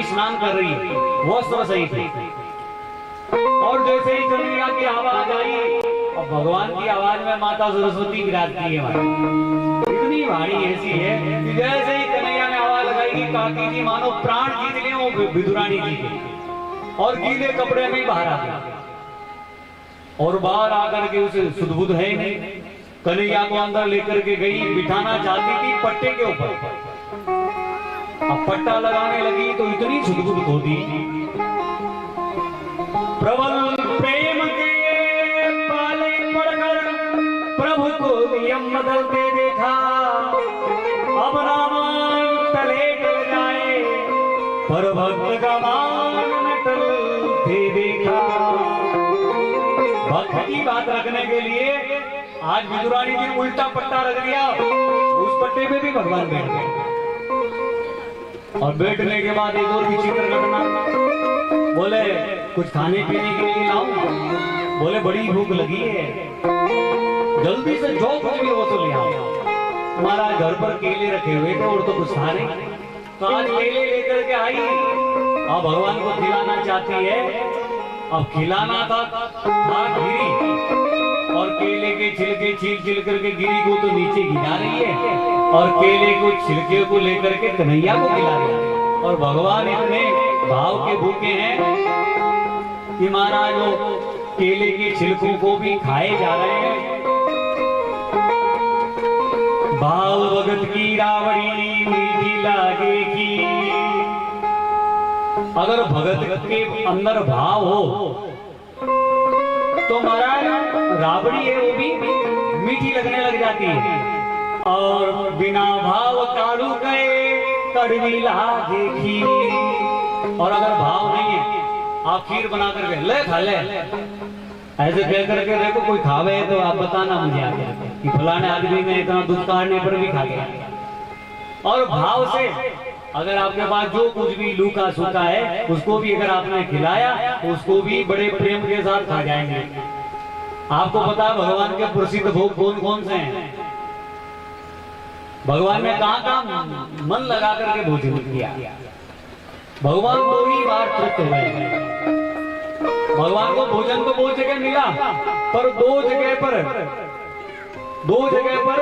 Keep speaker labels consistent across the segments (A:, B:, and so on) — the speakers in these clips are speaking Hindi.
A: स्नान कर रही है, वस्त्र सही थे। और जैसे ही कन्हैया की आवाज आई, और भगवान की आवाज में माता सरस्वती विराजती है। इतनी वाणी ऐसी है कि जैसे ही कन्हैया ने आवाज लगाई कि काकी जी मानो प्राण जीत लिए, वो विदुरानी जी के और गीले कपड़े में बाहर आ गए। और बाहर आकर के उसे सुध-बुध है नहीं, कन्हैया को अंदर लेकर के गई, बिठाना चाहती थी पट्टे के ऊपर। अब पट्टा लगाने लगी तो इतनी सुध-बुध होती, प्रबल प्रेम के पाले पड़कर प्रभु को नियम बदलते देखा। अब रामान तले टल जाए, पर भक्त का मान न टलते देखा। भक्त की बात रखने के लिए आज विदुरानी जी ने उल्टा पट्टा रख दिया, उस पट्टे पे भी भगवान बैठ गए। और बैठने के बाद एक और विचित्र घटना, बोले कुछ खाने पीने के लिए लाऊं? बोले बड़ी भूख लगी है, जल्दी से जो कुछ भी हो तो ले आओ। हमारा घर पर केले रखे हुए थे और तो कुछ था नहीं, तो आज केले लेकर के आई। अब भगवान को खिलाना चाहती है। अब खिलाना था गिरी, और केले के छिलके छील करके गिरी को तो नीचे गिरा रही है, और केले को छिलके को लेकर के कन्हैया को खिला रही है। और भगवान इतने भाव के भूखे हैं कि महाराज वो केले के छिलकों को भी खाए जा रहे हैं। भाव भगत की रावड़ी मीठी लागेगी। अगर भगत के अंदर भाव हो तो महाराज राबड़ी है वो भी मीठी लगने लग जाती है। और बिना भाव काढ़ू गए कड़वी लागेगी। और अगर भाव नहीं है, आप खीर बना करके ले खा ले, ऐसे कह करके देखो कोई खावे तो आप बताना मुझे आगे कि फलाने आदमी ने इतना दूध काढ़ने पर भी खा गया। और भाव से अगर आपके पास जो कुछ भी लूका सूखा है उसको भी अगर आपने खिलाया तो उसको भी बड़े प्रेम के साथ खा जाएंगे। आपको पता है भगवान के प्रसिद्ध भोग कौन कौन से हैं? भगवान ने कहां मन लगा करके भोजन किया। भगवान 2 ही बार तृप्त हुए। भगवान को भोजन तो बहुत जगह मिला, पर 2 जगह पर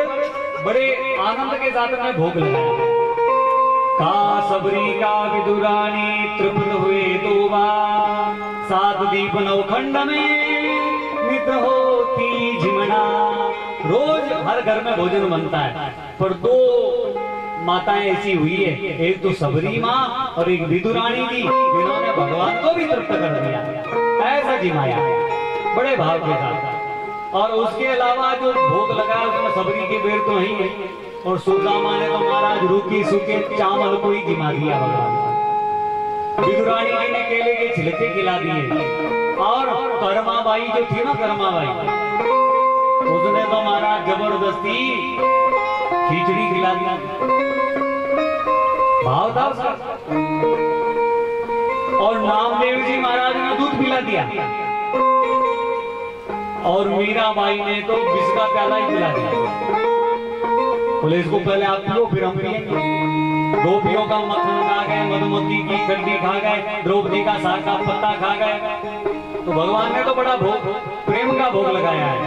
A: बड़े आनंद के साथ में भोग लगाया। का सबरी का विदुरानी तृप्त हुए 2 बार, 7 दीप नवखंड में नित होती झिमना। रोज हर घर में भोजन बनता है, पर 2 माताएं ऐसी हुई है, एक तो सबरी माँ और एक विदुरानी जी, जिन्होंने भगवान को भी तृप्त कर दिया, ऐसा जिमाया बड़े भाव के साथ। और उसके अलावा जो भोग लगाया उसमें सबरी के बेर तो नहीं है, और सुदामा ने तो महाराज रूखी सूखे चावल को ही जिमा दिया भगवान। विदुरानी जी ने केले के छिलके खिला दिए। और कर्माबाई जो थी ना, कर्माबाई, उसने तो महाराज जबरदस्ती खिचड़ी खिला दिया। भाव था उसका। और नामदेव जी महाराज ने दूध पिला दिया, और मीराबाई ने तो विष का प्याला ही पिला दिया। बोले इसको पहले आप पियो फिर हम पिएंगे। गोपियों का मक्खन खा गए, मधुमक्खी की खंडी खा गए, द्रौपदी का साग का पत्ता खा गए। तो भगवान ने तो बड़ा भोग, प्रेम का भोग लगाया है।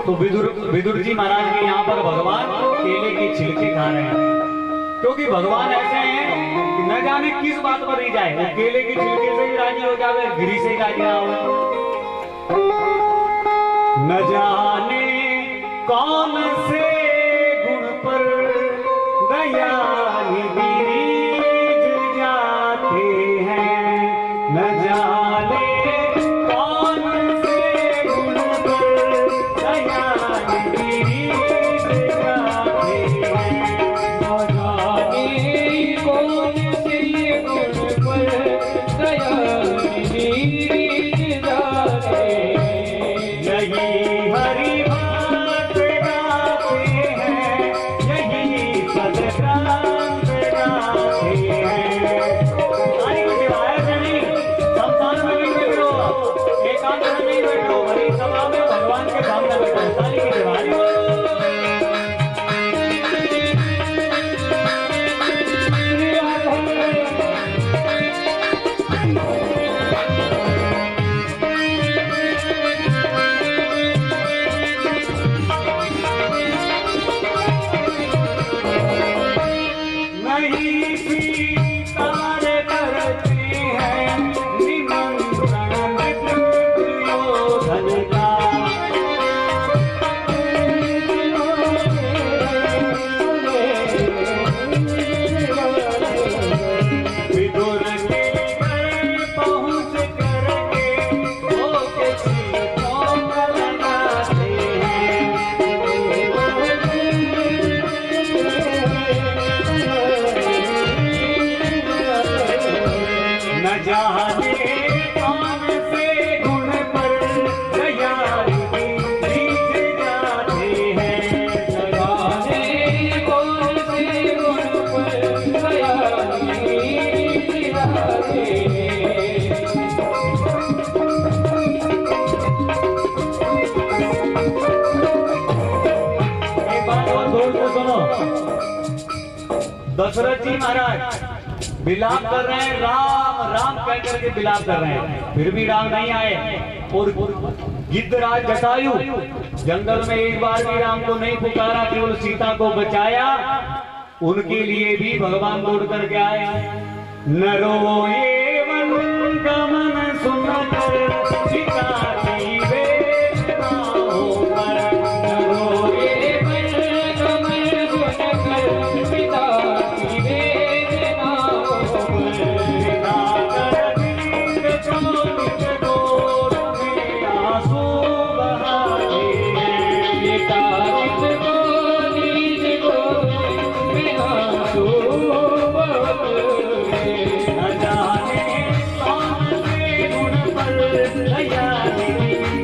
A: तो विदुर जी महाराज के यहाँ पर भगवान केले के छिलके खा रहे हैं, क्योंकि भगवान ऐसे हैं कि न जाने किस बात पर ही जाए, वो केले के छिलके से ही राजी हो जाए, गिरी से ही राजी ना हो। न जाने कौन से गुण पर दयालु गिरीज जाते हैं, न जाने कौन से गुण पर दयालु गिरीज जाते हैं, न जाने कौन से गुण पर दयालु गिरीज जाते हैं। यही हरि भगवान के सामने बैठा है। दशरथ जी महाराज विलाप कर रहे हैं, राम राम कह करके विलाप कर रहे हैं, फिर भी राम नहीं आए। और गिद्धराज जटायु जंगल में एक बार भी राम को नहीं पुकारा, केवल सीता को बचाया। उनके लिए भी भगवान दौड़ करके आए। नरो एवं गमन सुनकर सीता की वेदना होकर, नरो एवं गमन सुनकर सीता की वेदना होकर, सीता कर दीन चोरित गोद में आंसू बहाते हैं, सीता को दीन गोद में आंसू बहाते हैं। न जाने कौन से गुण पर दयालु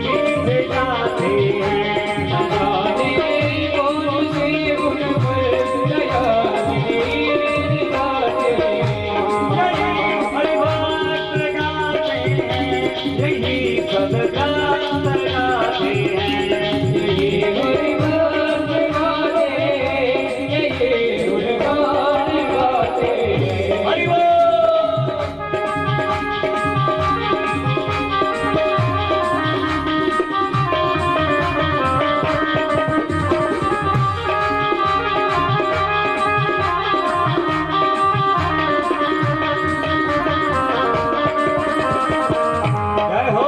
A: गीत गाते हैं, न जाने कौन से गुण पर दयालु गीत गाते हैं। यही हरिभक्त गाते हैं, यही सद्गात गाते हैं, यही हरिभक्त गाते हैं, यही गुणगान गाते हैं। हरि बोल। जय हो।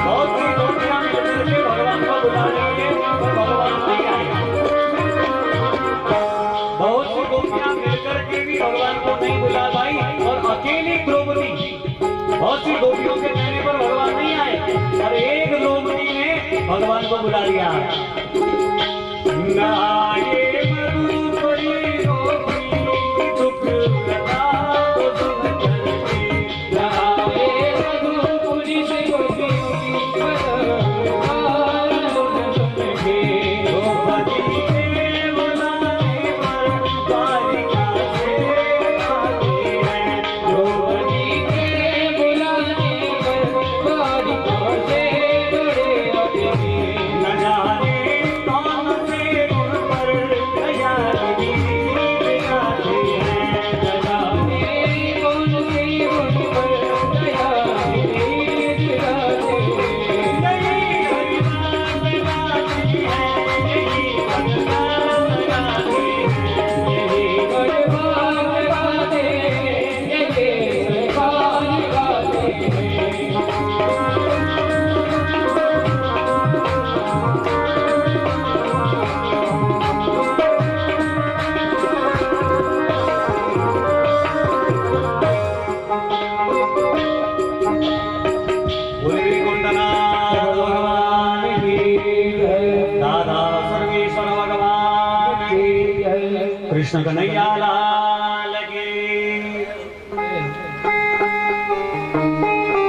A: बहुत सी गोपियां मिलकर के भगवान को बुला रही है, पर भगवान नहीं आए। बहुत सी गोपियां मिलकर के भी भगवान को नहीं बुला पाई, और अकेली द्रौपदी बहुत सी गोपियों के कहने पर भगवान नहीं आए, और एक द्रौपदी ने भगवान को बुला लिया। नाये मधुपुरी गोपी दुख लता को सुन करके, नाये मधुपुरी से गोपी मधुकार सुन के, द्रौपदी के बुलाने पर द्वारिका से आते हैं, द्रौपदी के बुलाने पर द्वारिका से दौड़े आते हैं। न जाने कौन से गुण पर दयालु गीत गाते हैं, न जाने कौन से गुण पर दयालु गीत गाते हैं। यही हरिनाम गाते हैं, यही भगवान गाते हैं, यही भगवान गाते हैं, यही भगवान गाते हैं। कुंडनाथ भगवान की जय, दादा सर्वेश्वर भगवान की जय, कृष्ण कन्हैया लाल की।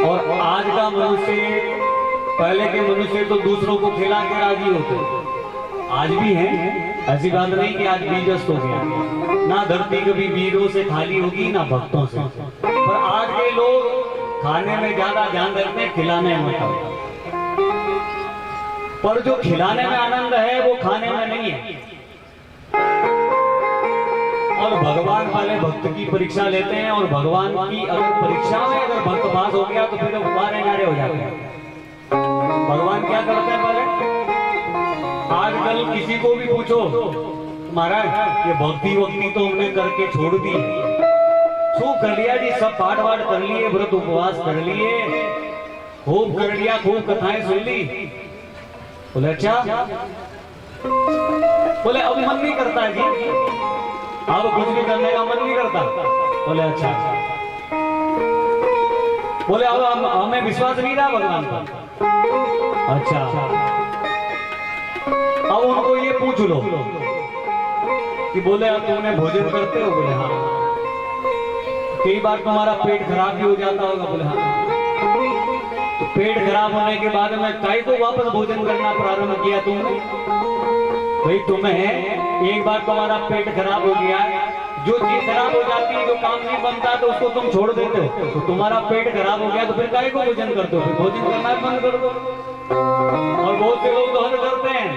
A: और आज का मनुष्य, पहले के मनुष्य तो दूसरों को खिला के राजी होते, आज भी हैं, ऐसी बात नहीं कि आज बीजस्त हो गया। ना धरती कभी वीरों से खाली होगी, ना भक्तों से, पर आज के लोग खाने में ज्यादा ध्यान रखते हैं, खिलाने में कम। पर जो खिलाने में आनंद है वो खाने में नहीं है। और भगवान वाले भक्त की परीक्षा लेते हैं, और भगवान की अगर परीक्षा में अगर भक्त पास हो गया तो फिर मारे नारे हो जाते हैं। भगवान क्या करते हैं पहले? आजकल किसी को भी पूछो, महाराज ये भक्ति वक्ति तो हमने करके छोड़ दी, खूब कर लिया जी, सब पाठ वाठ कर लिए, व्रत उपवास कर लिए, खूब कर लिया, खूब कथाएं सुन ली। बोले अच्छा, बोले अब मन नहीं करता है जी, अब कुछ भी करने का मन नहीं करता। बोले अच्छा, बोले अब हमें विश्वास नहीं रहा भगवान पर। अच्छा, अब उनको ये पूछ लो कि बोले अब तुमने भोजन करते हो? बोले हाँ। कई बार तुम्हारा पेट खराब भी हो जाता होगा? बोले हाँ। तो पेट खराब होने के बाद में काय को वापस भोजन करना प्रारंभ किया तुमने? भाई तुम्हें एक बार तुम्हारा पेट खराब हो गया, जो चीज खराब हो जाती है, जो काम नहीं बनता तो उसको तुम छोड़ देते हो। तो तुम्हारा पेट खराब हो गया तो फिर काय को भोजन करते हो? फिर भोजन करना बंद कर दो। और बहुत से लोग हद करते हैं,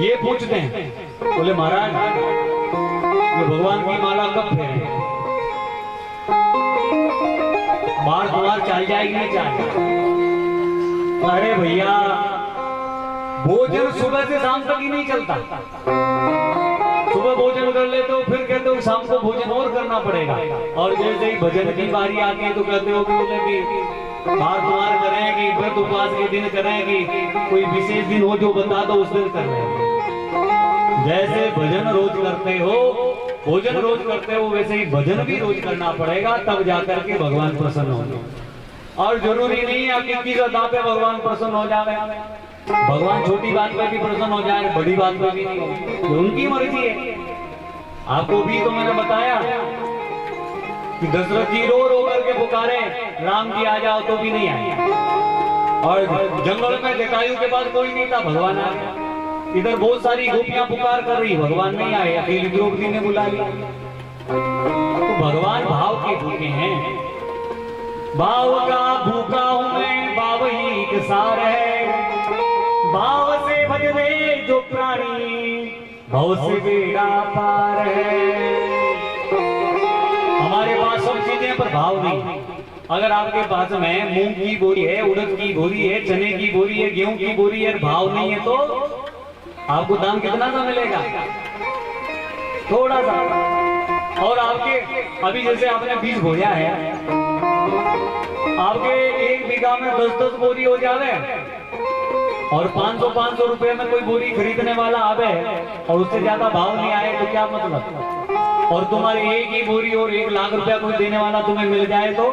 A: ये पूछते हैं, बोले महाराज ये भगवान की माला कब फेरे, बार तुम्हार चल जाएगी नहीं जाएगी। अरे भैया भोजन सुबह से शाम तक ही नहीं चलता, सुबह भोजन कर लेते हो फिर कहते हो शाम को भोजन और करना पड़ेगा, और जैसे ही भजन की बारी आती है तो कहते हो कि बोले कि बार तुम्हार करेंगे, व्रत उपवास के दिन करेंगे, कोई विशेष दिन हो जो बता दो उस दिन कर रहे। जैसे भजन रोज करते हो, भोजन रोज करते हो, वैसे ही भजन भी रोज करना पड़ेगा, तब जाकर के भगवान प्रसन्न होंगे। और जरूरी नहीं है कि किसी अदा पे भगवान प्रसन्न हो जाए, भगवान छोटी बात पे भी प्रसन्न हो जाए, बड़ी बात पे भी नहीं हो, उनकी मर्जी है। आपको भी तो मैंने बताया कि दशरथ जी रो रो करके पुकारे राम जी आ जाओ तो भी नहीं आए, और जंगल में जटायु के पास कोई नहीं था, भगवान आ गया। इधर बहुत सारी गोपियां पुकार कर रही, भगवान नहीं आए, अकेली द्रौपदी ने बुला लिया। तो भगवान भाव के भूखे हैं, भाव का भूखा हूं मैं, भाव ही एक सार है, भाव से भज ले जो प्राणी, भाव से बेड़ा पार है। हमारे पास सब चीजें पर भाव नहीं। अगर आपके पास में मूंग की बोरी है, उड़द की बोरी है, चने की बोरी है, गेहूं की बोरी है, भाव नहीं है तो आपको दाम कितना सा मिलेगा? थोड़ा सा। और आपके अभी जैसे आपने बीज बोया है, आपके 1 बीघा में 10-10 बोरी हो जावे, और 500-500 रुपए में कोई बोरी खरीदने वाला आवे और उससे ज्यादा भाव नहीं आए तो क्या मतलब? और तुम्हारी एक ही बोरी और 1 लाख रुपया कोई देने वाला तुम्हें मिल जाए तो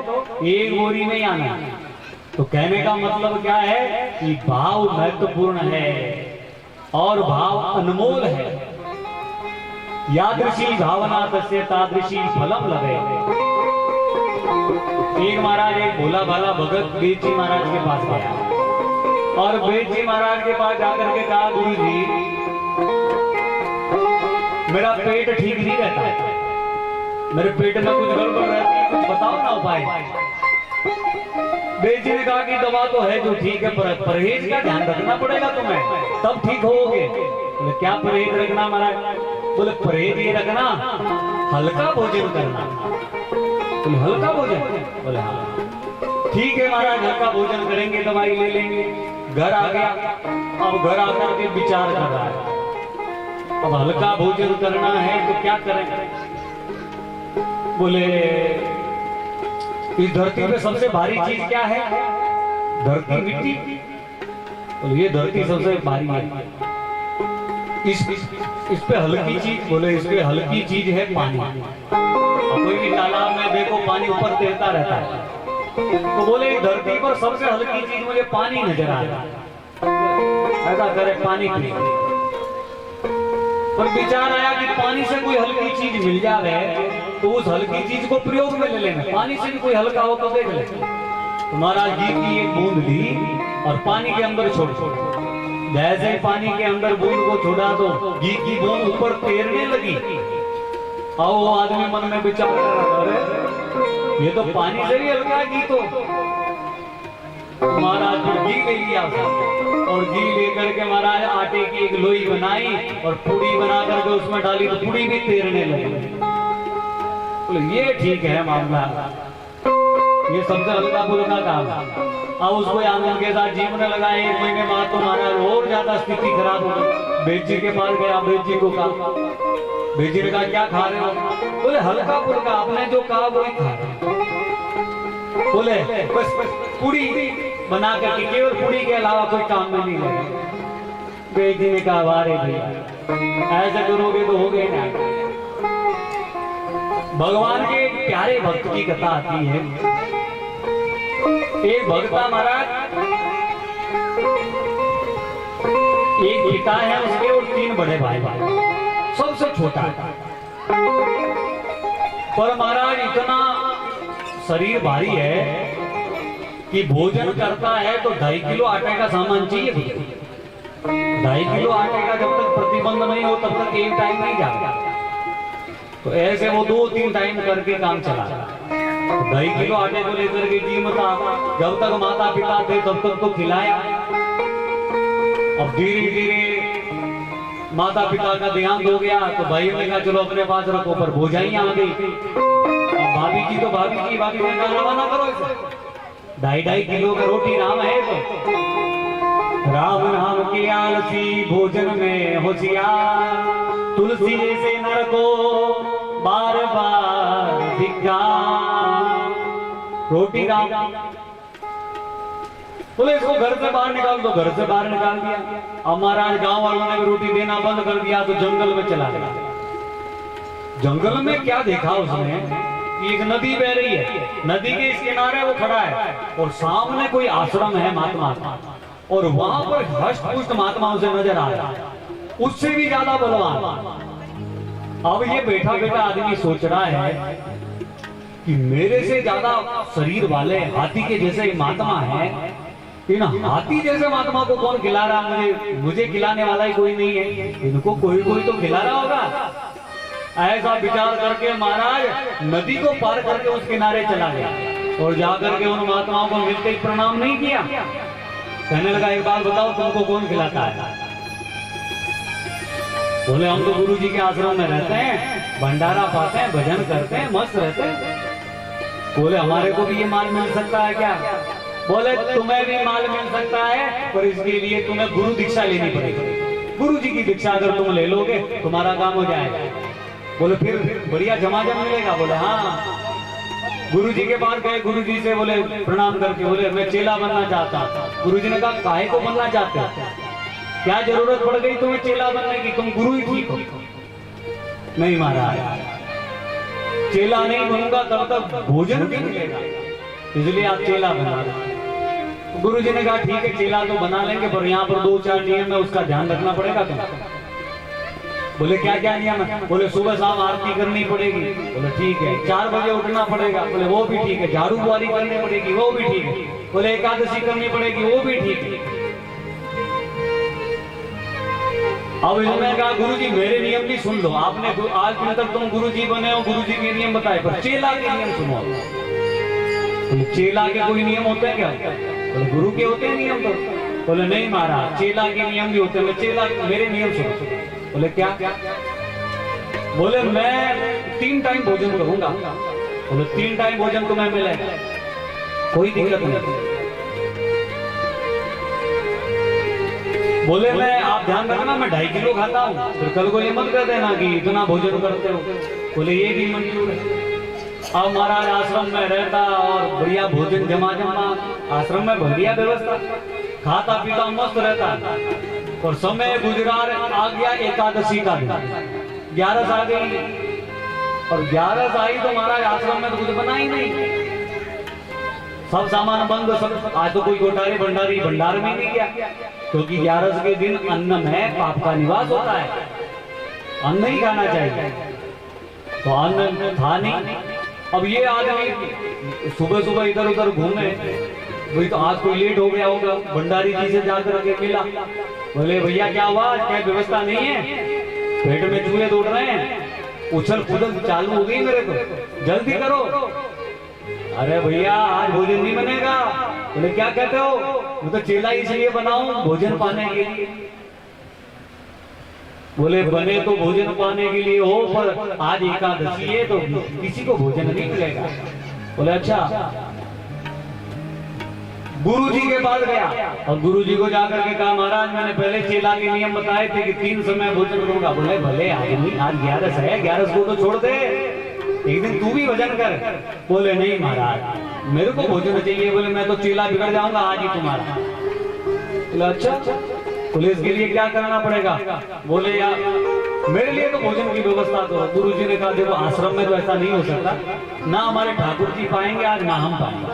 A: एक बोरी नहीं आना। तो कहने का मतलब क्या है कि भाव महत्वपूर्ण है और भाव अनमोल है। यादृशी भावना तस्य तादृशी फलम लगे। एक महाराज एक भोला भाला भगत बेद जी महाराज के पास गया और बेद जी महाराज के पास जाकर के कहा, गुरु जी मेरा पेट ठीक नहीं रहता है, मेरे पेट में कुछ गड़बड़ रहती है, कुछ बताओ ना उपाय। बेद जी ने कहा कि दवा तो है जो ठीक है, पर परहेज का ध्यान रखना पड़ेगा तुम्हें, तब ठीक होगे। बोले क्या परहेज रखना महाराज? बोले परहेज ये रखना हल्का भोजन करना। बोले हल्का भोजन? बोले हाँ ठीक है महाराज, हल्का भोजन करेंगे, दवाई ले लेंगे। घर आ गया, अब घर आकर के विचार कर रहा है, अब हल्का भोजन करना है तो क्या करें? बोले इस धरती पे सबसे भारी चीज क्या है? धरती मिट्टी। बोले ये धरती सबसे भारी है। इस पे हल्की चीज? बोले इस पे हल्की चीज है पानी। अब कोई भी तालाब में देखो पानी ऊपर तैरता रहता है, तो बोले इस धरती पर सबसे हल्की चीज मुझे पानी नजर आ रहा है, ऐसा करे पानी पी। पर विचार आया कि पानी से कोई हल्की चीज मिल जाए तो उस हल्की चीज को प्रयोग में ले लेंगे, पानी से भी कोई हल्का हो तो देख ले। तो महाराज घी की एक बूंद ली और पानी के अंदर छोड़, जैसे पानी के अंदर बूंद को छोड़ा तो घी की बूंद ऊपर तैरने लगी। और वो आदमी मन में विचार कर रहा, अरे ये तो पानी से भी हल्का घी। तो महाराज घी ले लिया और घी लेकर के महाराज आटे की एक लोई बनाई और पूड़ी बना करके उसमें डाली तो पूड़ी भी तैरने लगी। बोले ये ठीक है मामला, ये सबसे हल्का फुल्का काम। अब उसको आंगन के साथ जीवन लगा, 1 महीने बाद तो महाराज और ज्यादा स्थिति खराब हो गई। बेद जी के पास गया, बेद जी को कहा, बेद जी ने कहा क्या खा रहे हो? बोले हल्का फुल्का, आपने जो कहा वही खा रहे। बोले बस पूड़ी बना करके, केवल पूड़ी के अलावा कोई काम में नहीं लगे। बेद जी ने कहा वारे भैया ऐसा करोगे तो हो गए ना। भगवान के एक प्यारे भक्त की कथा आती है। एक भक्ता महाराज, एक पिता है उसके और 3 बड़े भाई, सबसे छोटा। पर महाराज इतना शरीर भारी है कि भोजन करता है तो 2.5 किलो आटे का सामान चाहिए। 2.5 किलो आटे का जब तक प्रतिबंध नहीं हो तब तक एक टाइम नहीं जाता। तो ऐसे वो 2-3 टाइम करके काम चला। ढाई किलो आटे को लेकर के जी मता, जब तक माता पिता थे तब तक तो खिलाया। अब धीरे धीरे माता पिता का देहांत हो गया तो भाइयों ने कहा चलो अपने पास रखो, पर भौजाई आ गई। अब भाभी जी तो भाभी जी, भाभी ने कहा रवाना करो इसे, 2.5 किलो का रोटी राम है तो। राम नाम के आलसी भोजन में होशियार, तुलसी से नर को बार बार धिक्कार। रोटी राम बोले इसको घर से बाहर निकाल दो, घर से बाहर निकाल दिया। अब महाराज गांव वालों ने रोटी देना बंद कर दिया तो जंगल में चला गया। जंगल में क्या देखा उसने, एक नदी बह रही है, नदी के इस किनारे वो खड़ा है और सामने कोई आश्रम है महात्मा का, और वहां पर हष्ट पुष्ट महात्मा उसे नजर आ रहा है, उससे भी ज्यादा बलवान। अब ये बैठा बैठा आदमी सोच रहा है कि मेरे से ज्यादा शरीर वाले हाथी के जैसे महात्मा है, इन हाथी जैसे महात्मा को कौन खिला रहा, मुझे खिलाने वाला ही कोई नहीं है, इनको कोई कोई तो खिला रहा होगा। ऐसा विचार करके महाराज नदी को पार करके उस किनारे चला गया और जाकर के उन महात्माओं को मिलते ही प्रणाम नहीं किया। कहने लगा एक बात बताओ तुमको कौन खिलाता है? बोले हम तो गुरु जी के आश्रम में रहते हैं, भंडारा पाते हैं, भजन करते हैं, मस्त रहते हैं। बोले हमारे को भी ये माल मिल सकता है क्या? बोले तुम्हें भी माल मिल सकता है, पर इसके लिए तुम्हें गुरु दीक्षा लेनी पड़ेगी। गुरु जी की दीक्षा अगर तुम ले लोगे तुम्हारा काम हो जाएगा। बोले फिर बढ़िया जमाजम मिलेगा? बोले हाँ। गुरु जी के पास गए, गुरु जी से बोले प्रणाम करके, बोले मैं चेला बनना चाहता हूँ। गुरु जी ने कहा काहे को बनना चाहते हो, क्या जरूरत पड़ गई तुम्हें चेला बनने की, तुम गुरु ही ठीक हो। नहीं महाराज, चेला नहीं बनूंगा तब तक भोजन भी मिलेगा, इसलिए आप चेला बना रहे। गुरु जी ने कहा ठीक है चेला तो बना लेंगे, पर यहाँ पर 2-4 नियम है, उसका ध्यान रखना पड़ेगा तुमको। बोले क्या क्या नियम है? बोले सुबह शाम आरती करनी पड़ेगी। बोले ठीक है। 4 बजे उठना पड़ेगा। बोले वो भी ठीक है। झाड़ू बुआरी करनी पड़ेगी, वो भी ठीक है। बोले एकादशी करनी पड़ेगी, वो भी ठीक है। अब इन्होंने कहा गुरु जी मेरे नियम भी सुन लो, आपने आज दिन तक तुम गुरु जी बने हो, गुरु जी के नियम बताए, पर चेला के नियम सुनो। बोले चेला के कोई नियम होते हैं क्या? बोले गुरु के होते हैं नियम तो। बोले नहीं महाराज, चेला के नियम भी होते हैं, चेला मेरे नियम सुनो। बोले क्या? बोले मैं 3 टाइम भोजन करूंगा। बोले 3 टाइम भोजन तुम्हें मिलेगा, कोई दिक्कत नहीं। बोले मैं, आप ध्यान रखना मैं 2.5 किलो खाता हूँ, फिर कल को ये मत कर देना कि इतना भोजन करते हो। बोले ये भी मंजूर है। अब महाराज आश्रम में रहता और बढ़िया भोजन जमा आश्रम में बढ़िया व्यवस्था, खाता पीता मस्त रहता। और समय गुजरार आ गया एकादशी का दिन, 11 आ गई, और 11 आई तो महाराज आश्रम में तो कुछ बना ही नहीं, सब सामान बंद, सब। आज तो कोई गोटारी भंडारी भंडार में नहीं गया, क्योंकि 11 के दिन अन्न में पाप का निवास होता है, अन्न ही खाना चाहिए, तो अन्न था नहीं। अब ये आदमी सुबह सुबह इधर उधर घूमे, वही तो आज कोई लेट हो गया होगा, भंडारी जी से जाकर के मिला। बोले भैया क्या हुआ, क्या व्यवस्था नहीं है? पेट में चूहे दौड़ रहे हैं, उछल कूदल चालू हो गई मेरे को, जल्दी करो। अरे भैया आज भोजन नहीं बनेगा। बोले क्या कहते हो? मैं तो चेला इसलिए बनाऊं भोजन पाने के लिए। बोले बने तो भोजन पाने के लिए हो, पर आज एकादशी है तो किसी को भोजन नहीं मिलेगा। बोले अच्छा। गुरु जी के पास गया और गुरु जी को जाकर के कहा महाराज मैंने पहले चेला के नियम बताए थे कि 3 समय भोजन करूंगा। बोले भले आदमी, आज 11 है, 11 को तो छोड़ दे, एक दिन तू भी भजन कर। बोले नहीं महाराज मेरे को भोजन चाहिए। बोले मैं तो चेला बिगड़ जाऊंगा आज ही तुम्हारा। बोले अच्छा, बोले इसके लिए क्या करना पड़ेगा? बोले यार मेरे लिए तो भोजन की व्यवस्था करो। गुरु जी ने कहा देखो आश्रम में तो ऐसा नहीं हो सकता, ना हमारे ठाकुर जी पाएंगे आज, ना हम पाएंगे।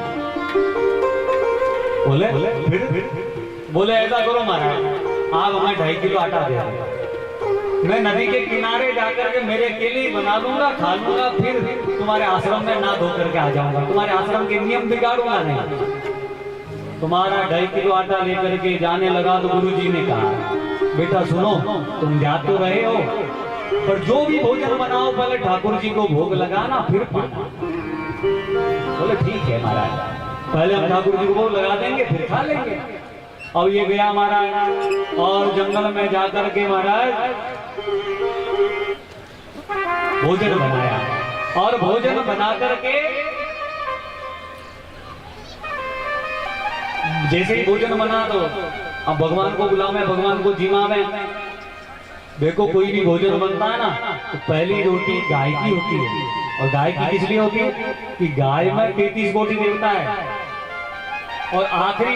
A: बोले फिर? बोले ऐसा करो महाराज, आप हमें 2.5 किलो आटा दे, मैं नदी के किनारे जाकर के मेरे के लिए बना लूंगा, खा लूंगा, फिर तुम्हारे आश्रम में ना धो करके आ जाऊंगा, तुम्हारे आश्रम के नियम बिगाड़ूंगा नहीं। तुम्हारा 2.5 किलो आटा लेकर के जाने लगा तो गुरु जी ने कहा बेटा सुनो, तुम जा तो रहे हो, पर जो भी भोजन बनाओ पहले ठाकुर जी को भोग लगाना, फिर पाना। बोले ठीक है महाराज, पहले हम ठाकुर जी को भोग लगा देंगे फिर खा लेंगे। अब ये गया महाराज और जंगल में जाकर के महाराज भोजन बनाया, और भोजन बना करके जैसे ही भोजन बना तो अब भगवान को बुलावे, भगवान को जिमावे। देखो कोई भी भोजन बनता है ना तो पहली रोटी गाय की होती है, और गाय की किस लिए होती है कि गाय में 33 कोटि देवता है, और आखिरी